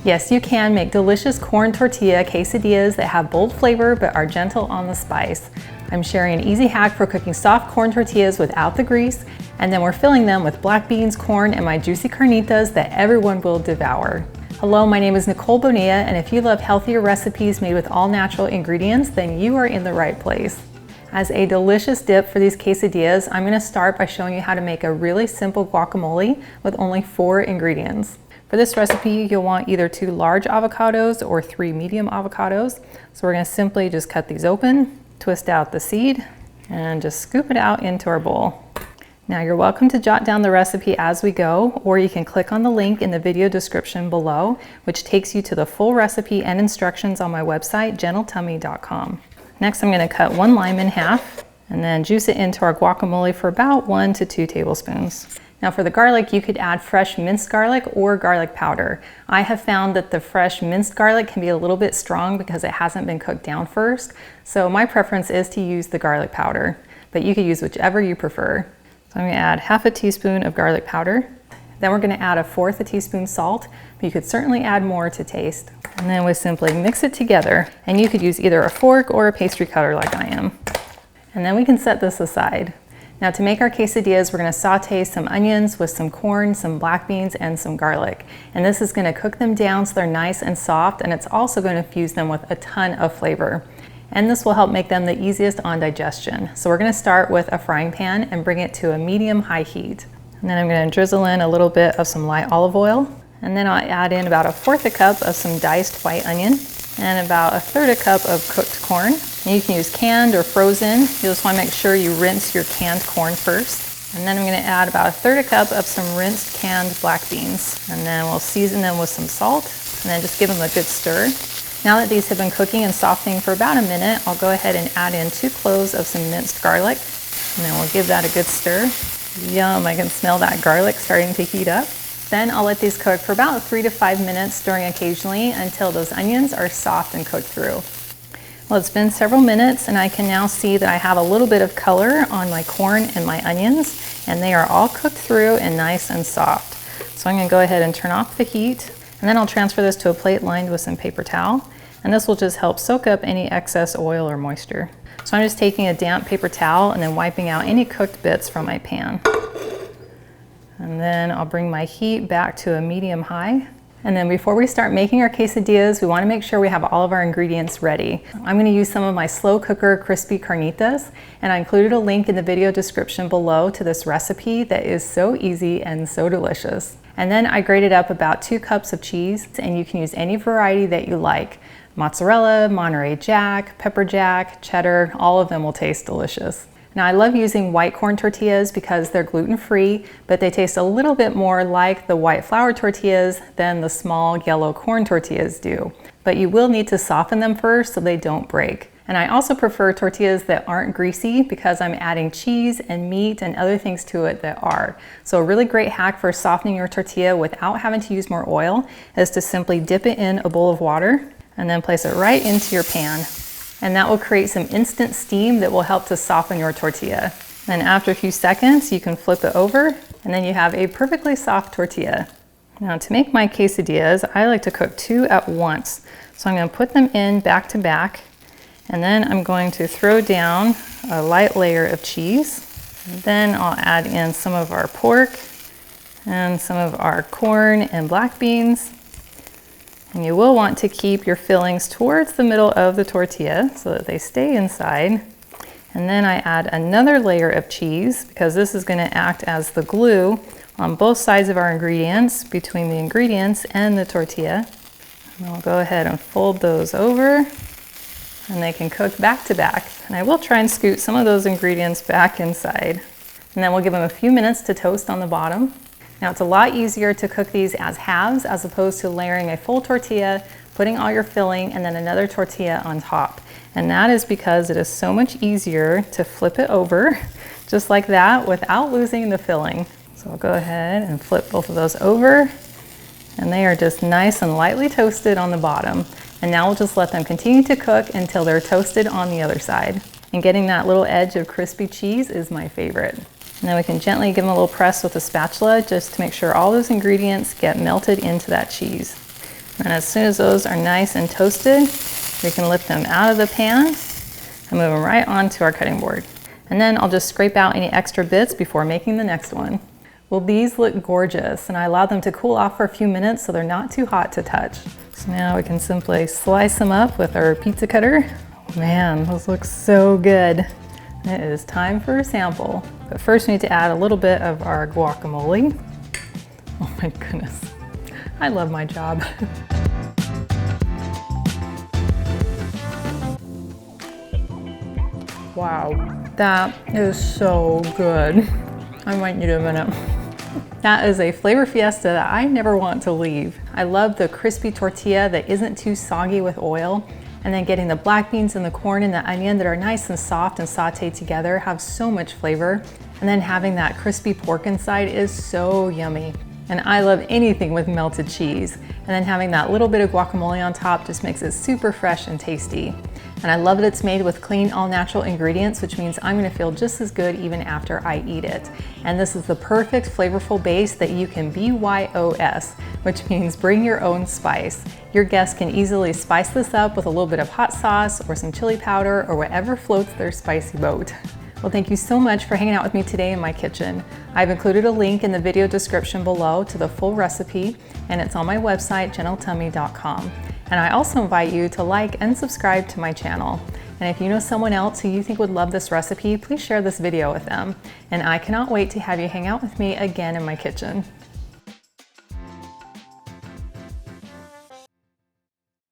Yes, you can make delicious corn tortilla quesadillas that have bold flavor but are gentle on the spice. I'm sharing an easy hack for cooking soft corn tortillas without the grease, and then we're filling them with black beans, corn, and my juicy carnitas that everyone will devour. Hello, my name is Nicole Bonilla, and if you love healthier recipes made with all natural ingredients, then you are in the right place. As a delicious dip for these quesadillas, I'm going to start by showing you how to make a really simple guacamole with only 4 ingredients. For this recipe, you'll want either 2 large avocados or 3 medium avocados. So we're going to simply just cut these open, twist out the seed, and just scoop it out into our bowl. Now you're welcome to jot down the recipe as we go, or you can click on the link in the video description below, which takes you to the full recipe and instructions on my website, gentletummy.com. Next, I'm going to cut 1 lime in half and then juice it into our guacamole for about 1 to 2 tablespoons. Now for the garlic, you could add fresh minced garlic or garlic powder. I have found that the fresh minced garlic can be a little bit strong because it hasn't been cooked down first. So my preference is to use the garlic powder, but you could use whichever you prefer. So I'm going to add half a teaspoon of garlic powder. Then we're going to add 1/4 teaspoon salt, but you could certainly add more to taste. And then we simply mix it together, and you could use either a fork or a pastry cutter like I am. And then we can set this aside. Now to make our quesadillas, we're going to saute some onions with some corn, some black beans, and some garlic. And this is going to cook them down so they're nice and soft, and it's also going to infuse them with a ton of flavor. And this will help make them the easiest on digestion. So we're going to start with a frying pan and bring it to a medium-high heat. And then I'm going to drizzle in a little bit of some light olive oil. And then I'll add in about 1/4 cup of some diced white onion and about 1/3 cup of cooked corn. And you can use canned or frozen. You just want to make sure you rinse your canned corn first. And then I'm going to add about 1/3 cup of some rinsed canned black beans. And then we'll season them with some salt and then just give them a good stir. Now that these have been cooking and softening for about a minute, I'll go ahead and add in 2 cloves of some minced garlic. And then we'll give that a good stir. Yum, I can smell that garlic starting to heat up. Then I'll let these cook for about 3 to 5 minutes, stirring occasionally until those onions are soft and cooked through. Well, it's been several minutes and I can now see that I have a little bit of color on my corn and my onions, and they are all cooked through and nice and soft. So I'm going to go ahead and turn off the heat, and then I'll transfer this to a plate lined with some paper towel, and this will just help soak up any excess oil or moisture. So I'm just taking a damp paper towel and then wiping out any cooked bits from my pan. And then I'll bring my heat back to a medium high. And then before we start making our quesadillas, we want to make sure we have all of our ingredients ready. I'm going to use some of my slow cooker crispy carnitas, and I included a link in the video description below to this recipe that is so easy and so delicious. And then I grated up about 2 cups of cheese, and you can use any variety that you like. Mozzarella, Monterey Jack, pepper jack, cheddar, all of them will taste delicious. Now I love using white corn tortillas because they're gluten-free, but they taste a little bit more like the white flour tortillas than the small yellow corn tortillas do. But you will need to soften them first so they don't break. And I also prefer tortillas that aren't greasy because I'm adding cheese and meat and other things to it that are. So a really great hack for softening your tortilla without having to use more oil is to simply dip it in a bowl of water and then place it right into your pan. And that will create some instant steam that will help to soften your tortilla. And after a few seconds, you can flip it over, and then you have a perfectly soft tortilla. Now to make my quesadillas, I like to cook 2 at once. So I'm going to put them in back to back, and then I'm going to throw down a light layer of cheese. And then I'll add in some of our pork and some of our corn and black beans. And you will want to keep your fillings towards the middle of the tortilla so that they stay inside. And then I add another layer of cheese because this is going to act as the glue on both sides of our ingredients, between the ingredients and the tortilla. And I'll go ahead and fold those over, and they can cook back to back. And I will try and scoot some of those ingredients back inside. And then we'll give them a few minutes to toast on the bottom. Now it's a lot easier to cook these as halves as opposed to layering a full tortilla, putting all your filling, and then another tortilla on top. And that is because it is so much easier to flip it over just like that without losing the filling. So I'll go ahead and flip both of those over, and they are just nice and lightly toasted on the bottom. And now we'll just let them continue to cook until they're toasted on the other side. And getting that little edge of crispy cheese is my favorite. And then we can gently give them a little press with a spatula just to make sure all those ingredients get melted into that cheese. And as soon as those are nice and toasted, we can lift them out of the pan and move them right onto our cutting board. And then I'll just scrape out any extra bits before making the next one. Well, these look gorgeous, and I allowed them to cool off for a few minutes so they're not too hot to touch. So now we can simply slice them up with our pizza cutter. Man, those look so good. It is time for a sample. But first we need to add a little bit of our guacamole. Oh my goodness, I love my job. Wow, that is so good. I might need a minute. That is a flavor fiesta that I never want to leave. I love the crispy tortilla that isn't too soggy with oil, and then getting the black beans and the corn and the onion that are nice and soft and sauteed together have so much flavor. And then having that crispy pork inside is so yummy. And I love anything with melted cheese. And then having that little bit of guacamole on top just makes it super fresh and tasty. And I love that it's made with clean, all-natural ingredients, which means I'm gonna feel just as good even after I eat it. And this is the perfect flavorful base that you can BYOS, which means bring your own spice. Your guests can easily spice this up with a little bit of hot sauce or some chili powder or whatever floats their spicy boat. Well, thank you so much for hanging out with me today in my kitchen. I've included a link in the video description below to the full recipe, and it's on my website, gentletummy.com. And I also invite you to like and subscribe to my channel. And if you know someone else who you think would love this recipe, please share this video with them. And I cannot wait to have you hang out with me again in my kitchen.